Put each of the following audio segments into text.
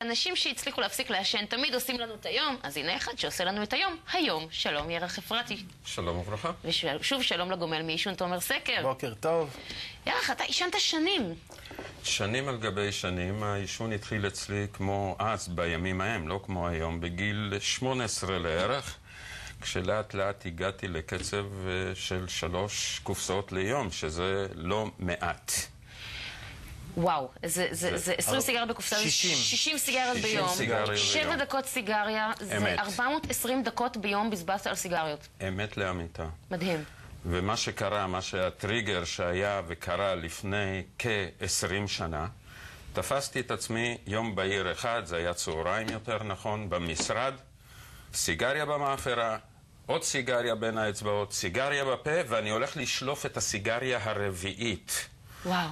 אנשים שהצליחו להפסיק לעשן תמיד עושים לנו את היום, אז הנה אחד שעושה לנו את היום, היום. שלום ירח אפרתי. שלום וברכה. ושוב שלום לגומל מעישון תומר סקר. בוקר טוב. ירח, אתה עישנת שנים. שנים על גבי שנים. העישון התחיל אצלי כמו אז, בימים ההם, לא כמו היום, בגיל 18 לערך, כשלאט לאט הגעתי לקצב של 3 קופסאות ליום, שזה לא מעט. וואו, זה 20 סיגריות בקופסה, 60 סיגריות ביום, 7 דקות סיגריה, זה 420 דקות ביום בזבזת על סיגריות. אמת לאמיתה. מדהים. ומה שקרה, מה שהטריגר שהיה וקרה לפני כ-20 שנה, תפסתי את עצמי יום בהיר אחד, זה היה צהריים יותר נכון, במשרד, סיגריה במאפרה, עוד סיגריה בין האצבעות, סיגריה בפה, ואני הולך לשלוף את הסיגריה הרביעית. וואו.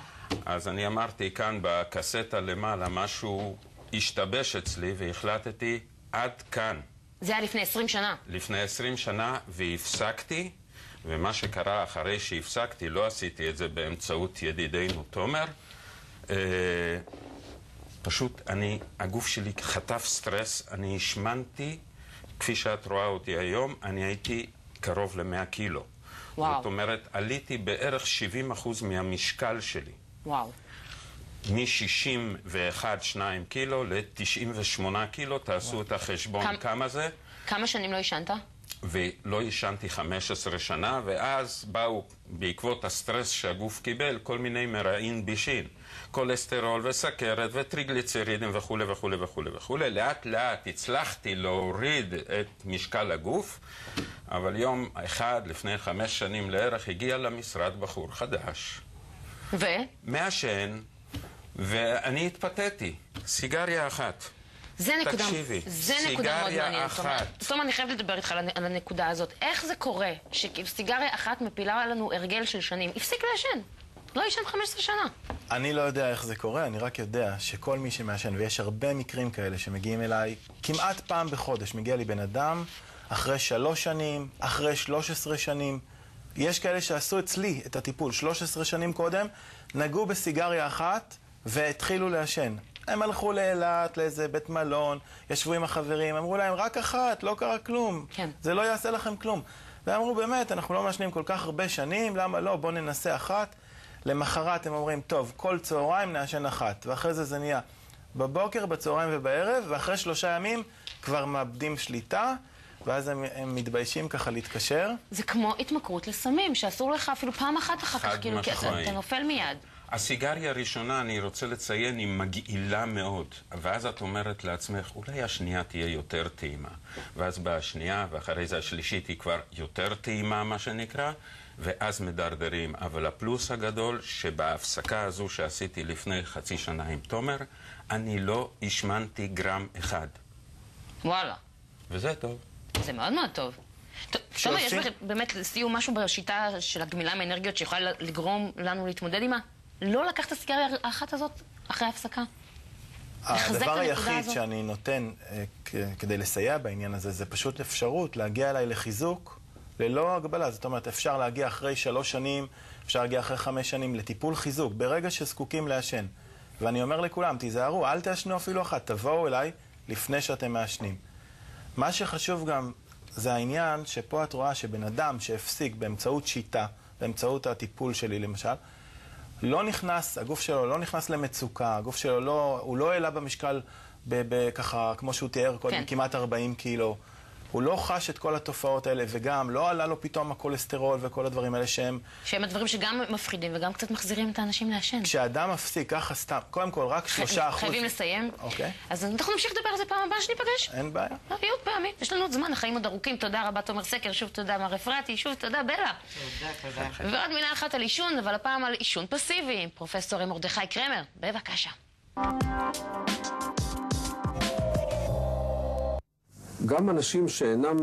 אז אני אמרתי כאן בקסטה למעלה, משהו השתבש אצלי והחלטתי עד כאן. זה היה לפני 20 שנה. לפני 20 שנה והפסקתי, ומה שקרה אחרי שהפסקתי, לא עשיתי את זה באמצעות ידידנו תומר, פשוט הגוף שלי חטף סטרס, אני השמנתי, כפי שאת רואה אותי היום, אני הייתי קרוב ל100 קילו. וואו. זאת אומרת, עליתי בערך 70% מהמשקל שלי. וואו. מ-61-2 קילו ל-98 קילו, תעשו את החשבון כמה זה. כמה שנים לא עישנת? ולא עישנתי 15 שנה, ואז באו בעקבות הסטרס שהגוף קיבל כל מיני מרעין בישין. כולסטרול וסכרת וטריגליצרידים וכו' וכו' וכו' וכו'. לאט לאט הצלחתי להוריד את משקל הגוף, אבל יום אחד לפני 5 שנים לערך הגיע למשרד בחור חדש. מעשן, ואני התפתיתי. סיגריה אחת. זה נקודה, תקשיבי, זה נקודה מאוד מעניינת. אחת. תומר, אני חייבת לדבר איתך על הנקודה הזאת. איך זה קורה שסיגריה אחת מפילה לנו הרגל של שנים? הפסיק לעשן. לא עישן 15 שנה. אני לא יודע איך זה קורה, אני רק יודע שכל מי שמעשן, ויש הרבה מקרים כאלה שמגיעים אליי, כמעט פעם בחודש מגיע לי בן אדם, אחרי 3 שנים, אחרי 13 שנים, יש כאלה שעשו אצלי את הטיפול 13 שנים קודם, נגעו בסיגריה אחת והתחילו לעשן. הם הלכו לאילת, לאיזה בית מלון, ישבו עם החברים, אמרו להם, רק אחת, לא קרה כלום. כן. זה לא יעשה לכם כלום. ואמרו, באמת, אנחנו לא מעשנים כל כך הרבה שנים, למה לא? בוא ננסה אחת. למחרת הם אומרים, טוב, כל צהריים נעשן אחת. ואחרי זה נהיה בבוקר, בצהריים ובערב, ואחרי 3 ימים כבר מאבדים שליטה, ואז הם מתביישים ככה להתקשר. זה כמו התמכרות לסמים, שאסור לך אפילו פעם אחת אחר כך, כאילו, כי אתה נופל מיד. הסיגריה הראשונה, אני רוצה לציין, היא מגעילה מאוד. ואז את אומרת לעצמך, אולי השנייה תהיה יותר טעימה. ואז באה השנייה, ואחרי זה השלישית היא כבר יותר טעימה, מה שנקרא, ואז מדרדרים. אבל הפלוס הגדול, שבהפסקה הזו שעשיתי לפני חצי שנה עם תומר, אני לא השמנתי גרם אחד. וואלה. וזה טוב. זה מאוד מאוד טוב. תומר, יש באמת לסיום משהו בשיטה של הגמילה מאנרגיות שיכולה לגרום לנו להתמודד עימה? לא לקחת את הסיגריה האחת הזאת אחרי ההפסקה? הדבר היחיד שאני נותן כדי לסייע בעניין הזה, זה פשוט אפשרות להגיע אליי לחיזוק ללא הגבלה. זאת אומרת, אפשר להגיע אחרי 3 שנים, אפשר להגיע אחרי 5 שנים לטיפול חיזוק, ברגע שזקוקים לעשן. ואני אומר לכולם, תיזהרו, אל תעשנו אפילו אחת, תבואו אליי לפני שאתם מעשנים. מה שחשוב גם זה העניין שפה את רואה שבן אדם שהפסיק באמצעות שיטה, באמצעות הטיפול שלי למשל, לא נכנס, הגוף שלו לא נכנס למצוקה, הגוף שלו הוא לא העלה במשקל ככה, כמו שהוא תיאר קודם, כמעט 40 קילו. הוא לא חש את כל התופעות האלה, וגם לא עלה לו פתאום הכולסטרול וכל הדברים האלה שהם הדברים שגם מפחידים וגם קצת מחזירים את האנשים לעשן. כשאדם מפסיק ככה סתם, קודם כל רק 3%. חייבים לסיים. אוקיי. אז אנחנו נמשיך לדבר על זה פעם הבאה שניפגש. אין בעיה. עוד פעמים. יש לנו עוד זמן, החיים עוד ארוכים. תודה רבה תומר סקר, שוב תודה מר אפרתי, שוב תודה בלה. תודה. ועוד מילה אחת על עישון, אבל הפעם על עישון פסיבי. פרופסור מרדכי קרמר, בבקשה. גם אנשים שאינם